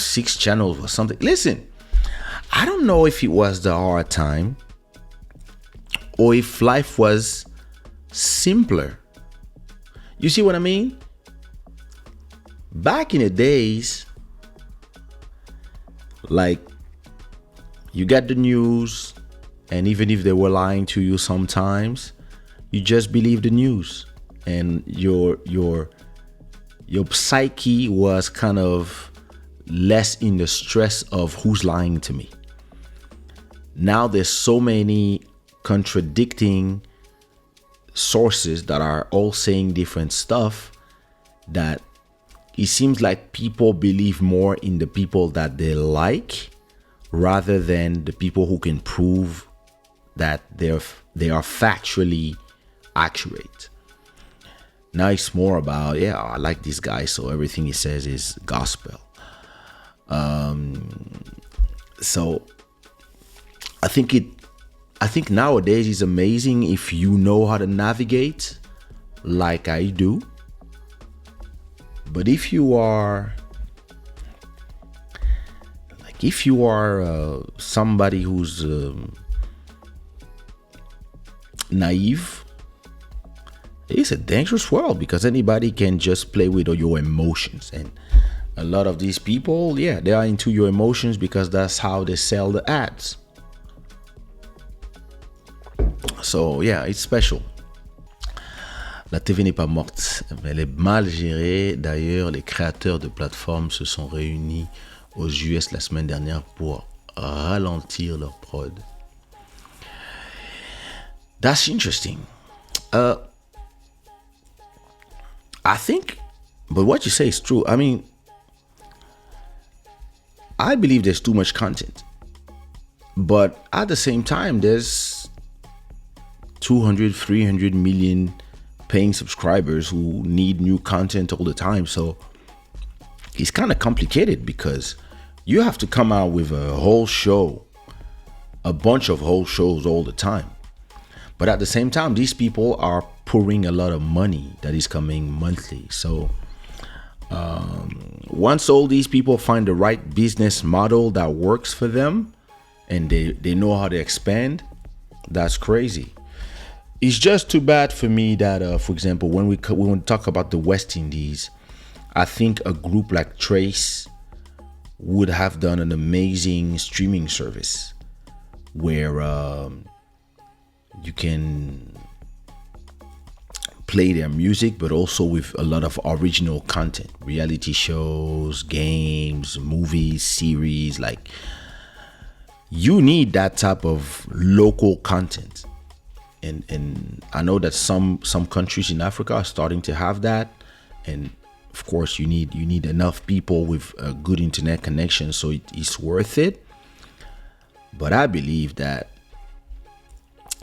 6 channels or something. Listen, I don't know if it was the hard time or if life was simpler. You see what I mean? Back in the days, like, you get the news, and even if they were lying to you sometimes, you just believe the news, and your psyche was kind of less in the stress of who's lying to me. Now there's so many contradicting sources that are all saying different stuff that it seems like people believe more in the people that they like rather than the people who can prove that they are factually accurate. Now it's more about, I like this guy, so everything he says is gospel. So I think nowadays it's amazing if you know how to navigate like I do. But if you are somebody who's naive, it's a dangerous world because anybody can just play with your emotions. And a lot of these people, they are into your emotions because that's how they sell the ads. So, it's special. La TV n'est pas morte, mais elle est mal gérée. D'ailleurs, les créateurs de plateformes se sont réunis aux US la semaine dernière pour ralentir leur prod. That's interesting. I think, but what you say is true. I mean, I believe there's too much content. But at the same time, there's 200, 300 million paying subscribers who need new content all the time. So it's kind of complicated because you have to come out with a whole show, a bunch of whole shows all the time. But at the same time, these people are pouring a lot of money that is coming monthly. So once all these people find the right business model that works for them and they know how to expand, that's crazy. It's just too bad for me that, for example, when we want to talk about the West Indies, I think a group like Trace would have done an amazing streaming service where you can play their music, but also with a lot of original content, reality shows, games, movies, series. Like, you need that type of local content. And I know that some countries in Africa are starting to have that, and of course you need enough people with a good internet connection, so it's worth it. But I believe that,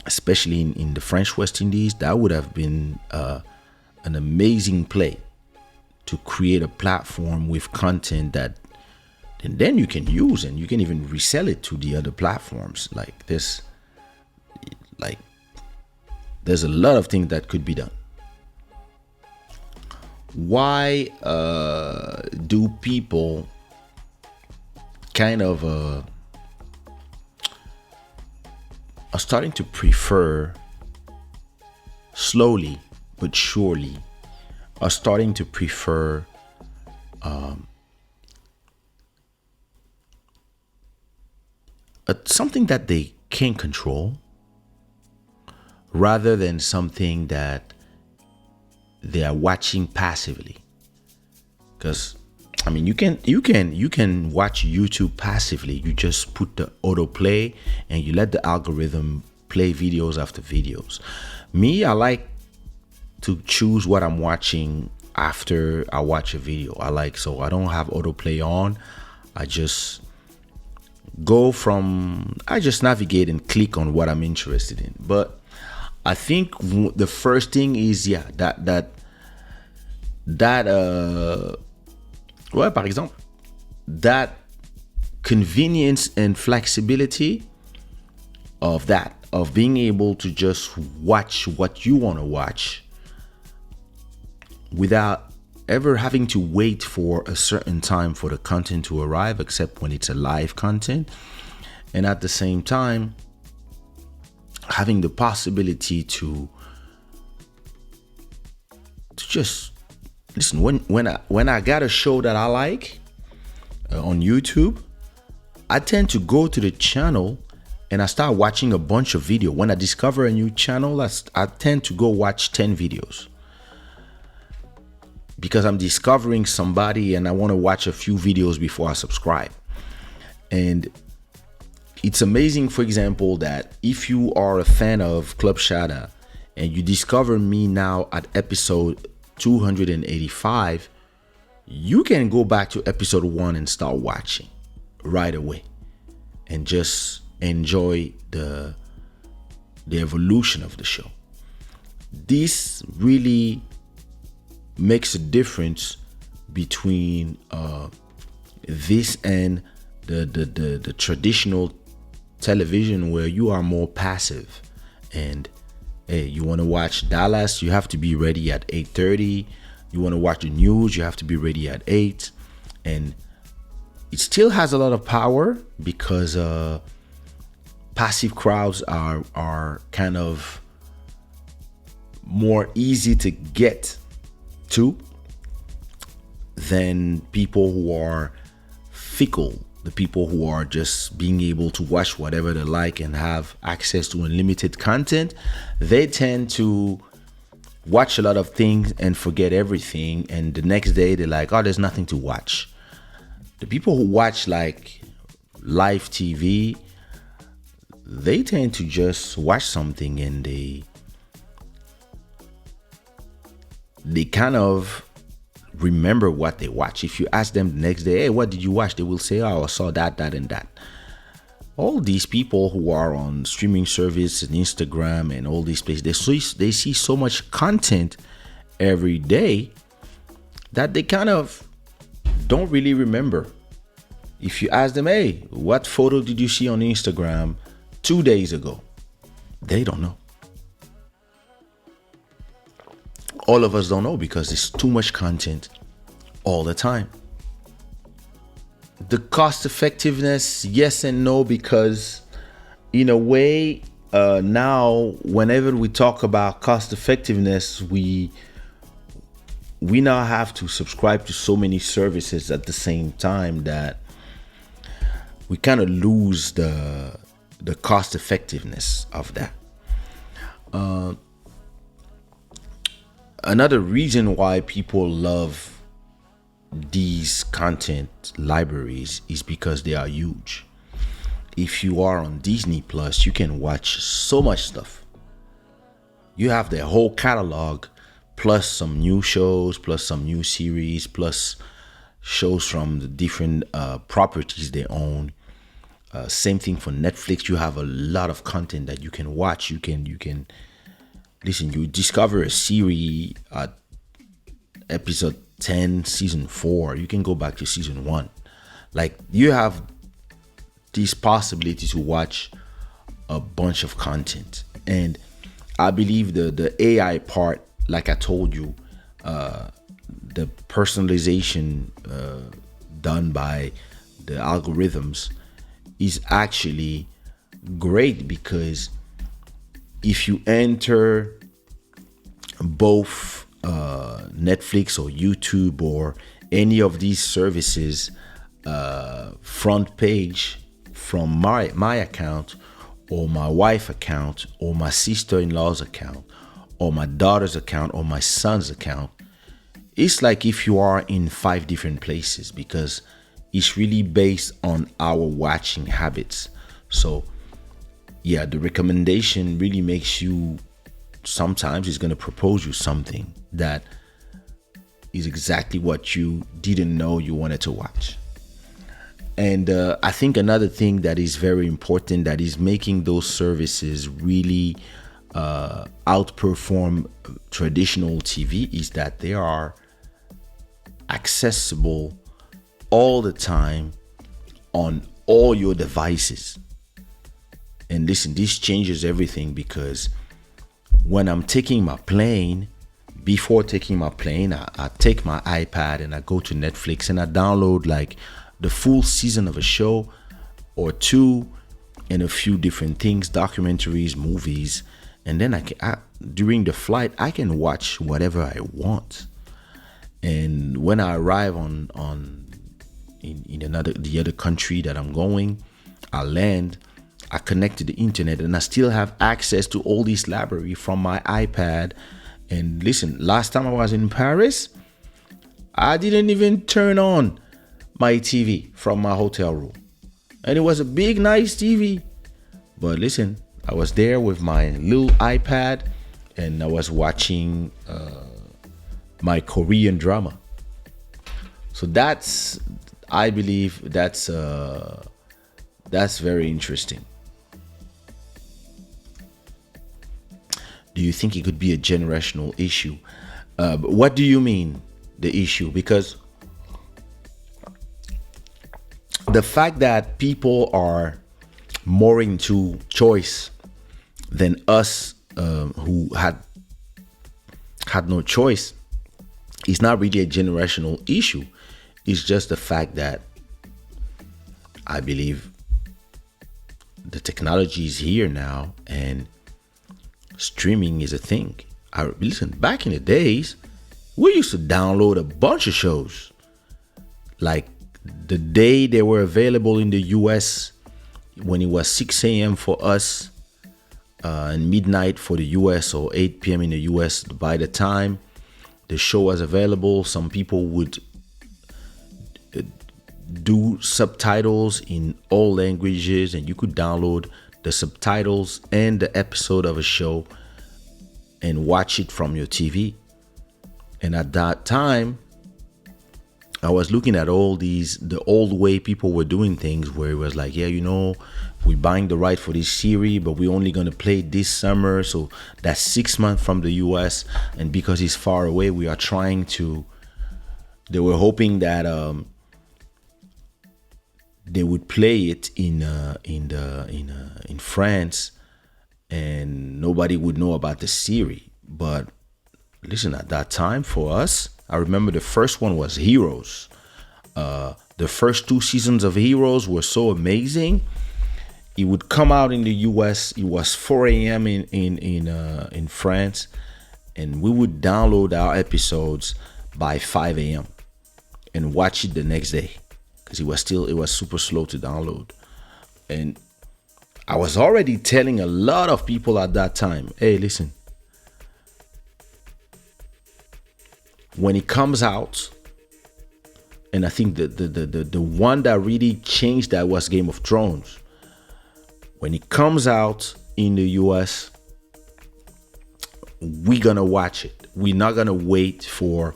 especially in the French West Indies, that would have been an amazing play to create a platform with content that and then you can use, and you can even resell it to the other platforms. Like this, there's a lot of things that could be done. Why do people kind of are starting to prefer, slowly but surely, are starting to prefer something that they can't control rather than something that they are watching passively? Because I mean, you can watch YouTube passively. You just put the autoplay and you let the algorithm play videos after videos. Me, I like to choose what I'm watching after I watch a video. So I don't have autoplay on. I just navigate and click on what I'm interested in. But I think the first thing is par exemple, that convenience and flexibility of being able to just watch what you want to watch without ever having to wait for a certain time for the content to arrive, except when it's a live content. And at the same time, having the possibility to just listen. When I got a show that I like on YouTube, I tend to go to the channel and I start watching a bunch of videos. When I discover a new channel, I tend to go watch 10 videos because I'm discovering somebody and I want to watch a few videos before I subscribe. And it's amazing, for example, that if you are a fan of Club Shada and you discover me now at episode 285, you can go back to episode 1 and start watching right away and just enjoy the evolution of the show. This really makes a difference between this and the traditional television, where you are more passive. And hey, you want to watch Dallas, you have to be ready at 8:30. You want to watch the news, you have to be ready at 8. And it still has a lot of power because passive crowds are kind of more easy to get to than people who are fickle, the people who are just being able to watch whatever they like and have access to unlimited content. They tend to watch a lot of things and forget everything, and the next day they're like, oh, there's nothing to watch. The people who watch like live TV, they tend to just watch something and they kind of remember what they watch. If you ask them the next day, hey, what did you watch? They will say, oh, I saw that, and that. All these people who are on streaming service and Instagram and all these places, they see so much content every day that they kind of don't really remember. If you ask them, hey, what photo did you see on Instagram 2 days ago? They don't know. All of us don't know because there's too much content all the time. The cost effectiveness, yes and no, because in a way, now whenever we talk about cost effectiveness, we now have to subscribe to so many services at the same time that we kind of lose the cost effectiveness of that. Another reason why people love these content libraries is because they are huge. If you are on Disney Plus, you can watch so much stuff. You have their whole catalog, plus some new shows, plus some new series, plus shows from the different properties they own. Same thing for Netflix. You have a lot of content that you can watch. You can listen. You discover a series at episode 10, season 4. You can go back to season 1. Like, you have this possibility to watch a bunch of content. And I believe the AI part, like I told you, the personalization done by the algorithms is actually great, because if you enter both Netflix or YouTube or any of these services front page from my account or my wife's account or my sister-in-law's account or my daughter's account or my son's account, it's like if you are in 5 different places, because it's really based on our watching habits. So yeah, the recommendation really makes you, sometimes it's going to propose you something that is exactly what you didn't know you wanted to watch. And I think another thing that is very important, that is making those services really outperform traditional TV, is that they are accessible all the time on all your devices. And listen, this changes everything, because when I'm taking my plane, before taking my plane, I take my iPad and I go to Netflix and I download like the full season of a show or two and a few different things, documentaries, movies, and then during the flight I can watch whatever I want. And when I arrive in the other country that I'm going, I land, I connect to the internet, and I still have access to all this library from my iPad. And listen, last time I was in Paris, I didn't even turn on my TV from my hotel room. And it was a big, nice TV. But listen, I was there with my little iPad and I was watching my Korean drama. So I believe that's very interesting. Do you think it could be a generational issue? What do you mean, the issue? Because the fact that people are more into choice than us, who had no choice, is not really a generational issue. It's just the fact that I believe the technology is here now and streaming is a thing. Listen, back in the days, we used to download a bunch of shows. Like the day they were available in the US, when it was 6 a.m. for us and midnight for the US, or 8 p.m. in the US, by the time the show was available, some people would do subtitles in all languages, and you could download the subtitles and the episode of a show and watch it from your TV. And at that time, I was looking at the old way people were doing things, where it was like, yeah, we're buying the right for this series, but we're only going to play it this summer. So that's 6 months from the US. And because it's far away, they were hoping that they would play it in France, and nobody would know about the series. But listen, at that time for us, I remember the first one was Heroes. The first 2 seasons of Heroes were so amazing. It would come out in the US. It was 4 a.m. in France, and we would download our episodes by 5 a.m. and watch it the next day, because it was super slow to download. And I was already telling a lot of people at that time, hey, listen, when it comes out, and I think the one that really changed that was Game of Thrones. When it comes out in the US, we're gonna watch it. We're not gonna wait for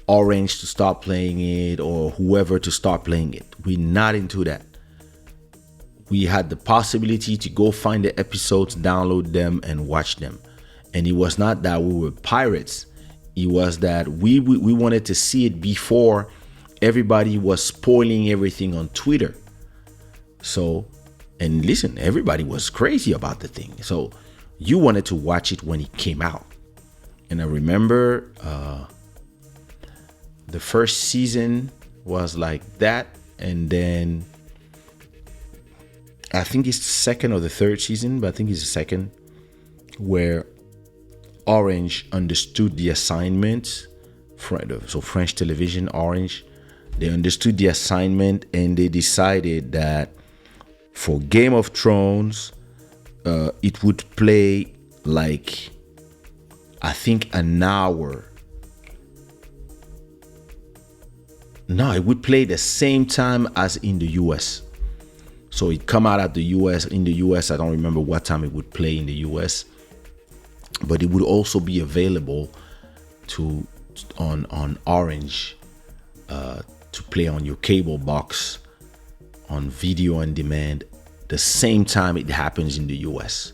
Orange to start playing it or whoever to start playing it. We're not into that. We had the possibility to go find the episodes, download them, and watch them. And it was not that we were pirates. It was that we wanted to see it before everybody was spoiling everything on Twitter. So, and listen, everybody was crazy about the thing. So you wanted to watch it when it came out. And I remember the first season was like that. And then I think it's the second or the third season, but I think it's the second, where Orange understood the assignment. So French television, Orange, they understood the assignment, and they decided that for Game of Thrones, it would play like, I think, an hour. No, it would play the same time as in the US. So it come out at the US. In the US, I don't remember what time it would play in the US, but it would also be available on Orange to play on your cable box on video on demand the same time it happens in the US.